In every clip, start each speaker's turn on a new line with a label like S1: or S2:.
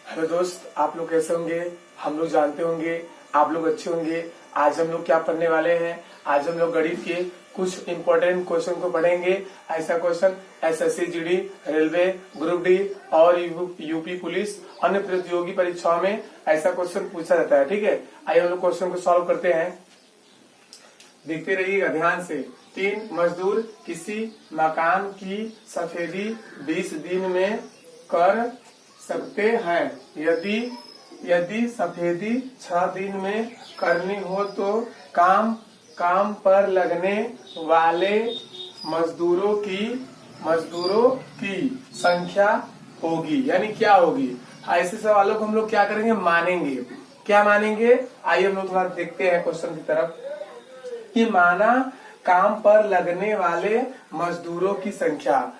S1: Hello दोस्त, आप लोग कैसे होंगे? हम लोग जानते होंगे आप लोग अच्छे होंगे। आज हम लोग क्या पढ़ने वाले हैं? आज हम लोग गणित के कुछ इंपॉर्टेंट क्वेश्चन को पढ़ेंगे। ऐसा question SSC GD, railway, group D और यूपी पुलिस अन्य प्रतियोगी परीक्षाओं में ऐसा क्वेश्चन पूछा जाता है। ठीक है, आइए हम लोग क्वेश्चन को सॉल्व करते हैं। देखते रहिएगा ध्यान से। 3 मजदूर किसी मकान की सफेदी 20 दिन में कर सकते हैं। यदि सफेदी 6 दिन में करनी हो तो काम पर लगने वाले मजदूरों की संख्या होगी, यानी क्या होगी। ऐसे सवालों को हम लोग क्या करेंगे? मानेंगे। क्या मानेंगे? आइए हम लोग थोड़ा देखते हैं क्वेश्चन की तरफ। कि माना काम पर लगने वाले मजदूरों की संख्या,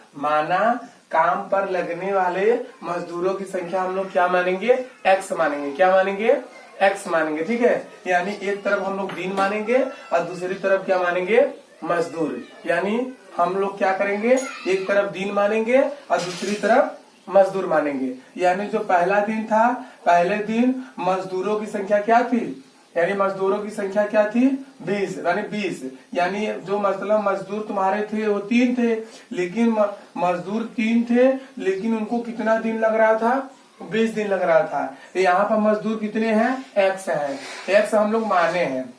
S1: काम पर लगने वाले मजदूरों की संख्या हम लोग क्या मानेंगे? एक्स मानेंगे। क्या मानेंगे? एक्स मानेंगे। ठीक है, यानी एक तरफ हम लोग दिन मानेंगे और दूसरी तरफ क्या मानेंगे? मजदूर। यानी हम लोग क्या करेंगे? एक तरफ दिन मानेंगे और दूसरी तरफ मजदूर मानेंगे। यानी जो पहला दिन था, पहले दिन मजदूरों की संख्या क्या थी? यानी मजदूरों की संख्या क्या थी? 20, यानी 20। यानी जो मतलब मजदूर तुम्हारे थे वो 3 थे, लेकिन मजदूर 3 थे, लेकिन उनको कितना दिन लग रहा था? 20 दिन लग रहा था। तो यहाँ पर मजदूर कितने हैं? एक्स है। एक्स हम लोग माने हैं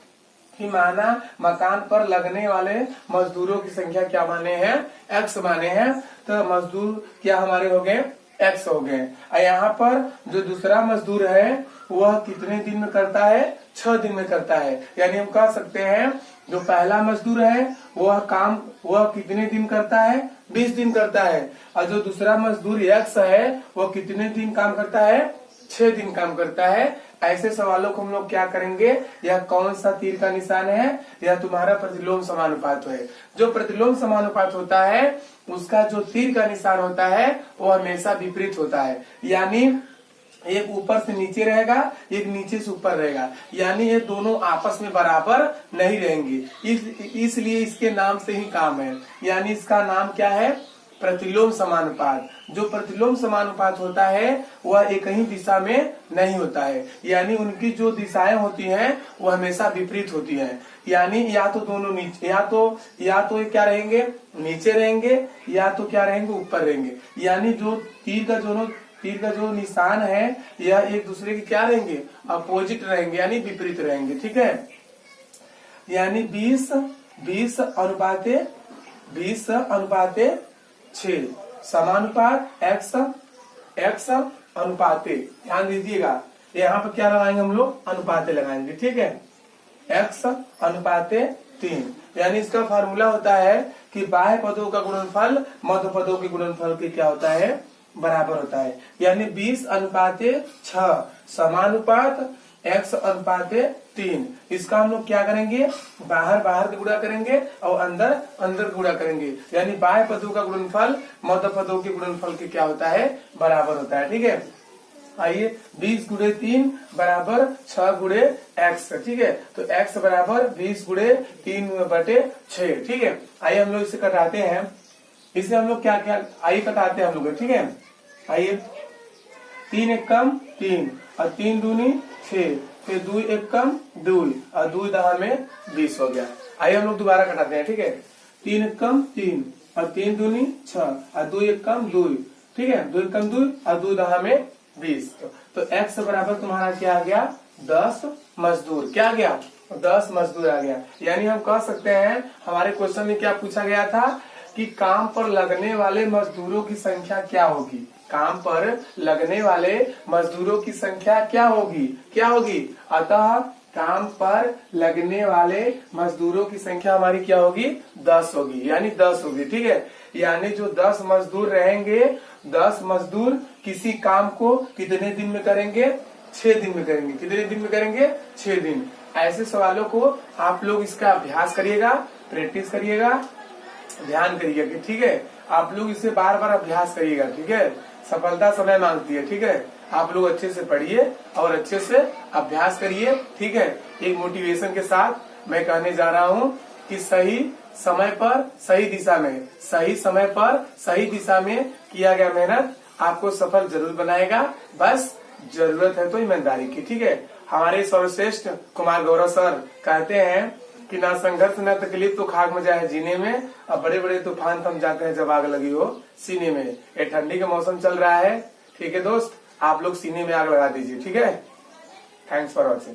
S1: कि माना मकान पर लगने वाले मजदूरों की संख्या क्या माने हैं? एक्स माने हैं। तो मजदूर क्या हमारे हो गए? एक्स हो गए। और यहाँ पर जो दूसरा मजदूर है वह कितने दिन में करता है? 6 दिन में करता है। यानी हम कह सकते हैं जो पहला मजदूर है वह कितने दिन करता है? 20 दिन करता है। और जो दूसरा मजदूर एक्स है वह कितने दिन काम करता है? 6 दिन काम करता है। ऐसे सवालों को हम लोग क्या करेंगे? यह कौन सा तीर का निशान है? यह तुम्हारा प्रतिलोम समानुपात है। जो प्रतिलोम समानुपात होता है उसका जो तीर का निशान होता है वो हमेशा विपरीत होता है। यानी एक ऊपर से नीचे रहेगा, एक नीचे से ऊपर रहेगा। यानी ये दोनों आपस में बराबर नहीं रहेंगे। इसलिए इसके नाम से ही काम है। यानी इसका नाम क्या है? प्रतिलोम समानुपात। जो प्रतिलोम समानुपात होता है वह एक ही दिशा में नहीं होता है। यानी उनकी जो दिशाएं होती हैं वो हमेशा विपरीत होती हैं। यानी या तो दोनों नीचे, या तो ये क्या रहेंगे? नीचे रहेंगे, या तो क्या रहेंगे? ऊपर रहेंगे। यानी जो तीर का जो निशान है यह एक दूसरे के क्या रहेंगे? अपोजिट रहेंगे, यानी विपरीत रहेंगे। ठीक है, यानी 20 अनुपाते 6 समानुपात x अनुपाते। ध्यान दीजिएगा, यहाँ पर क्या लगाएंगे हम लोग? अनुपाते लगाएंगे। ठीक है, x अनुपाते 3। यानी इसका फार्मूला होता है कि बाह्य पदों का गुणनफल मध्य पदों के गुणनफल के क्या होता है? बराबर होता है। यानी 20 अनुपाते 6 समानुपात x अनुपाते 3। इसका हम लोग क्या करेंगे? बाहर का गुणा करेंगे और अंदर गुणा करेंगे। यानी बाह्य पदों का गुणनफल मध्य पदों के गुणनफल के क्या होता है? बराबर होता है। ठीक है, आइए 20 गुणे 3 बराबर 6 गुणे x। ठीक है, तो x बराबर 20 गुणे 3/6। ठीक है, आइए हम लोग इसे कटाते हैं। इसे हम लोग क्या आइए कटाते हैं हम लोग। ठीक है, आइए 3 एकम 3 और 3 दूनी 6, फिर 2 एकम 2 और 2 दहा में 20 हो गया। आइए हम लोग दोबारा कटाते हैं। ठीक है, 3 एकम 3 और 3 दूनी 6 और 2 एकम 2। ठीक है, 2 एकम 2 और 2 दहा में 20। तो x बराबर तुम्हारा क्या आ गया? 10 मजदूर। क्या आ गया? 10 मजदूर आ गया। यानी हम कह सकते हैं हमारे क्वेश्चन में क्या पूछा गया था कि काम पर लगने वाले मजदूरों की संख्या क्या होगी? काम पर लगने वाले मजदूरों की संख्या क्या होगी? अतः काम पर लगने वाले मजदूरों की संख्या हमारी क्या होगी? 10 होगी। यानी 10 होगी। ठीक है, यानी जो 10 मजदूर रहेंगे, 10 मजदूर किसी काम को कितने दिन में करेंगे? 6 दिन में करेंगे। कितने दिन में करेंगे? 6 दिन। ऐसे सवालों को आप लोग इसका अभ्यास करिएगा, प्रैक्टिस करिएगा, ध्यान करिएगा। ठीक है, आप लोग इसे बार बार अभ्यास करिएगा। ठीक है, सफलता समय मांगती है। ठीक है, आप लोग अच्छे से पढ़िए और अच्छे से अभ्यास करिए। ठीक है, एक मोटिवेशन के साथ मैं कहने जा रहा हूँ कि सही समय पर सही दिशा में, सही समय पर सही दिशा में किया गया मेहनत आपको सफल जरूर बनाएगा। बस जरूरत है तो ईमानदारी की। ठीक है, हमारे सर्वश्रेष्ठ कुमार गौरव सर कहते हैं कि ना संघर्ष ना तकलीफ तो खाक मजा है जीने में, अब बड़े बड़े तूफान थम जाते हैं जब आग लगी हो सीने में। ये ठंडी का मौसम चल रहा है, ठीक है दोस्त, आप लोग सीने में आग लगा दीजिए। ठीक है, थैंक्स फॉर वॉचिंग।